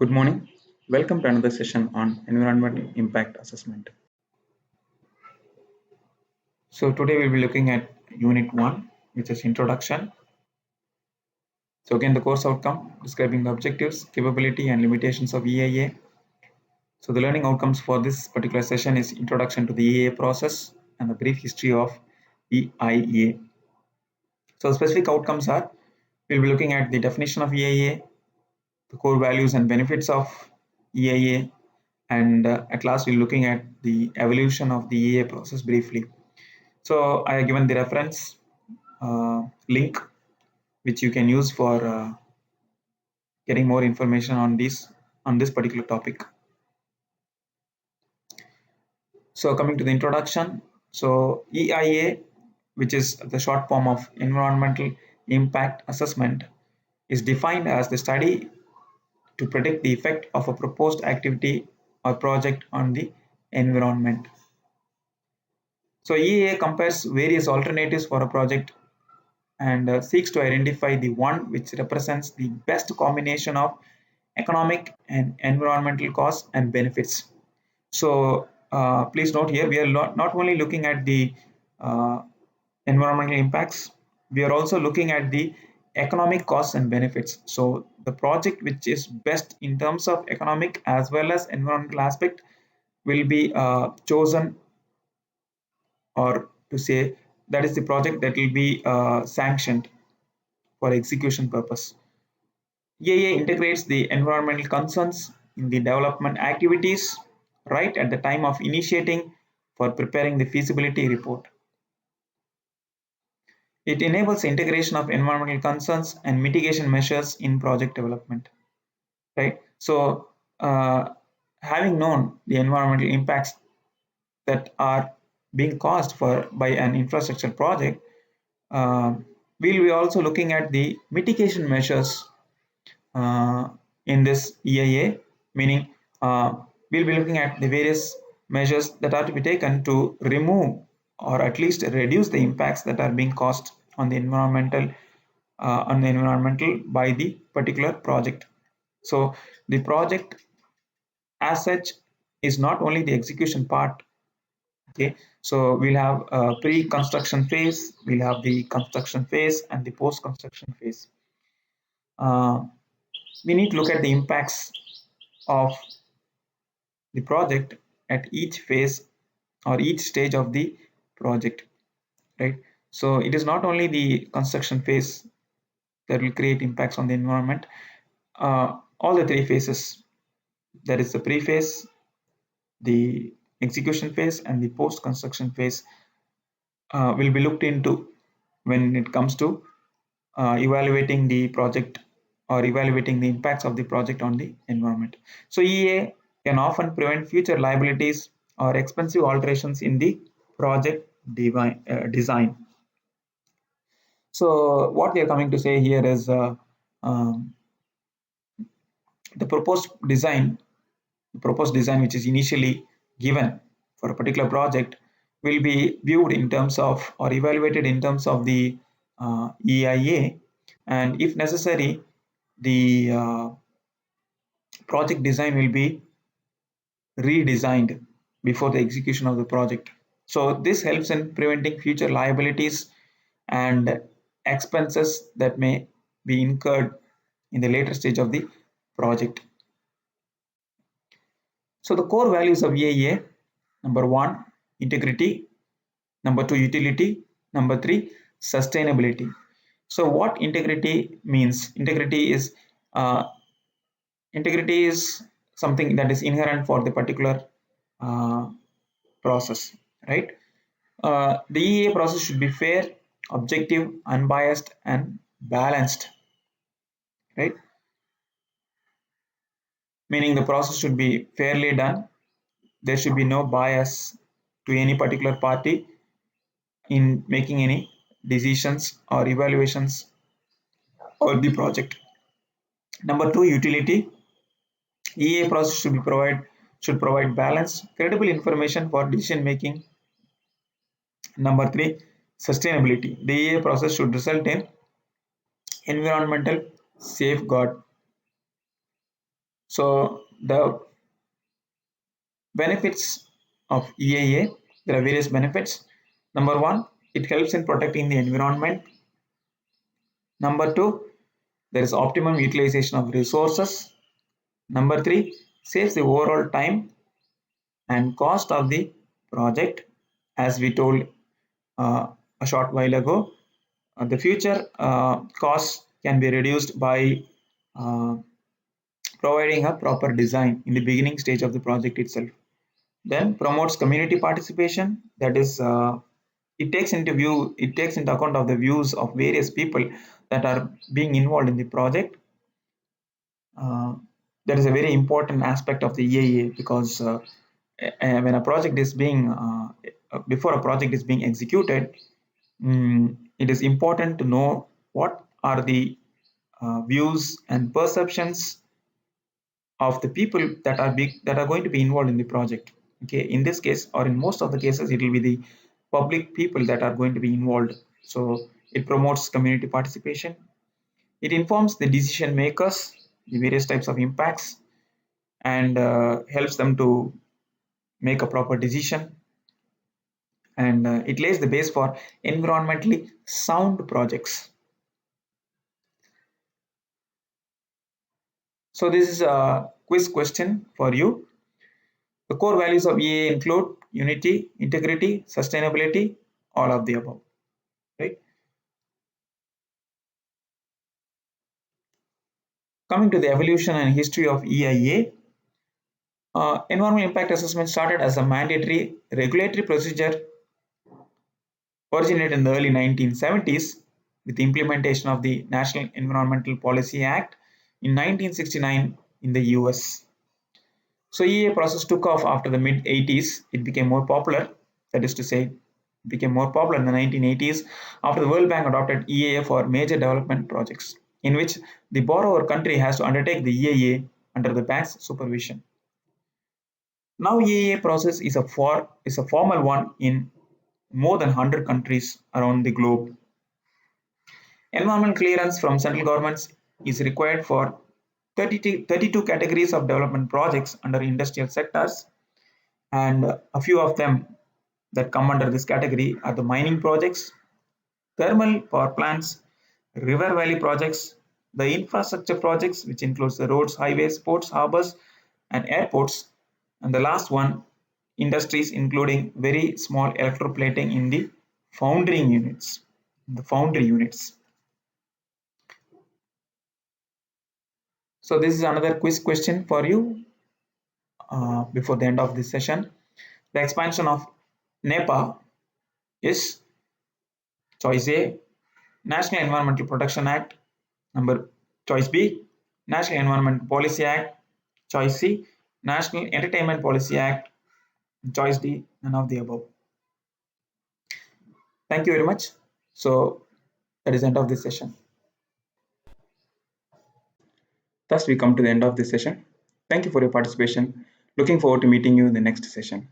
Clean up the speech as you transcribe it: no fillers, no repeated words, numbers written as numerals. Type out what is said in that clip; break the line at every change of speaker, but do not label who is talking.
Good morning. Welcome to another session on environmental impact assessment. So today we'll be looking at unit 1, which is introduction. So again, the course outcome describing the objectives, capability and limitations of EIA. So the learning outcomes for this particular session is introduction to the EIA process and the brief history of EIA. So the specific outcomes are, we'll be looking at the definition of EIA, the core values and benefits of EIA, and at last we're looking at the evolution of the EIA process briefly. So I have given the reference link which you can use for getting more information on this particular topic. So coming to the introduction, so EIA, which is the short form of environmental impact assessment, is defined as the study to predict the effect of a proposed activity or project on the environment. So EIA compares various alternatives for a project and seeks to identify the one which represents the best combination of economic and environmental costs and benefits. So please note here, we are not only looking at the environmental impacts, we are also looking at the economic costs and benefits. So the project which is best in terms of economic as well as environmental aspect will be chosen, or to say that is the project that will be sanctioned for execution purpose. EIA integrates the environmental concerns in the development activities right at the time of initiating for preparing the feasibility report. It enables integration of environmental concerns and mitigation measures in project development. Right. So, having known the environmental impacts that are being caused by an infrastructure project, uh, we'll be also looking at the mitigation measures in this EIA, meaning we'll be looking at the various measures that are to be taken to remove or at least reduce the impacts that are being caused on the environmental by the particular project. So the project as such is not only the execution part. Okay, so we'll have a pre-construction phase, we'll have the construction phase and the post-construction phase. We need to look at the impacts of the project at each phase or each stage of the project, right? So it is not only the construction phase that will create impacts on the environment. All the three phases, that is the pre-phase, the execution phase and the post-construction phase, will be looked into when it comes to evaluating the project or evaluating the impacts of the project on the environment. So EA can often prevent future liabilities or expensive alterations in the project design. So what we are coming to say here is um, the proposed design which is initially given for a particular project will be viewed in terms of or evaluated in terms of the EIA, and if necessary the project design will be redesigned before the execution of the project. So this helps in preventing future liabilities and expenses that may be incurred in the later stage of the project. So the core values of EIA: number 1, integrity; number 2, utility; number 3, sustainability. So what integrity means? Uh, integrity is something that is inherent for the particular uh, process, right? The EA process should be fair, objective, unbiased, and balanced, right? Meaning the process should be fairly done. There should be no bias to any particular party in making any decisions or evaluations of the project. Number 2, utility. EA process should provide balanced, credible information for decision making. Number 3, sustainability. The EA process should result in environmental safeguard. So the benefits of EIA, there are various benefits. Number one, it helps in protecting the environment. Number two, there is optimum utilization of resources. Number three, saves the overall time and cost of the project. As we told uh, a short while ago, the future costs can be reduced by uh, providing a proper design in the beginning stage of the project itself. Then promotes community participation. That is, it takes into account of the views of various people that are being involved in the project. Uh, that is a very important aspect of the EIA because when a project is being before a project is being executed, it is important to know what are the views and perceptions of the people that are going to be involved in the project. Okay, in this case or in most of the cases, it will be the public people that are going to be involved. So it promotes community participation. It informs the decision makers the various types of impacts and helps them to make a proper decision, and it lays the base for environmentally sound projects. So this is a quiz question for you. The core values of EA include unity, integrity, sustainability, all of the above, right? Coming to the evolution and history of EIA, environmental impact assessment started as a mandatory regulatory procedure originated in the early 1970s with the implementation of the National Environmental Policy Act in 1969 in the US. So EA process took off after the mid 80s. It became more popular. That is to say, it became more popular in the 1980s after the World Bank adopted EAA for major development projects, in which the borrower country has to undertake the EAA under the bank's supervision. Now EAA process is a formal one in more than 100 countries around the globe. Environment clearance from central governments is required for 32 categories of development projects under industrial sectors, and a few of them that come under this category are the mining projects, thermal power plants, river valley projects, the infrastructure projects, which includes the roads, highways, ports, harbors, and airports, and the last one, industries, including very small electroplating in the foundry units. The foundry units. So this is another quiz question for you before the end of this session. The expansion of NEPA is choice A, National Environmental Protection Act. Number choice B, National Environment Policy Act. Choice C, National Entertainment Policy Act. Choice D, none of the above. Thank you very much. So that is the end of this session. Thus we come to the end of this session. Thank you for your participation. Looking forward to meeting you in the next session.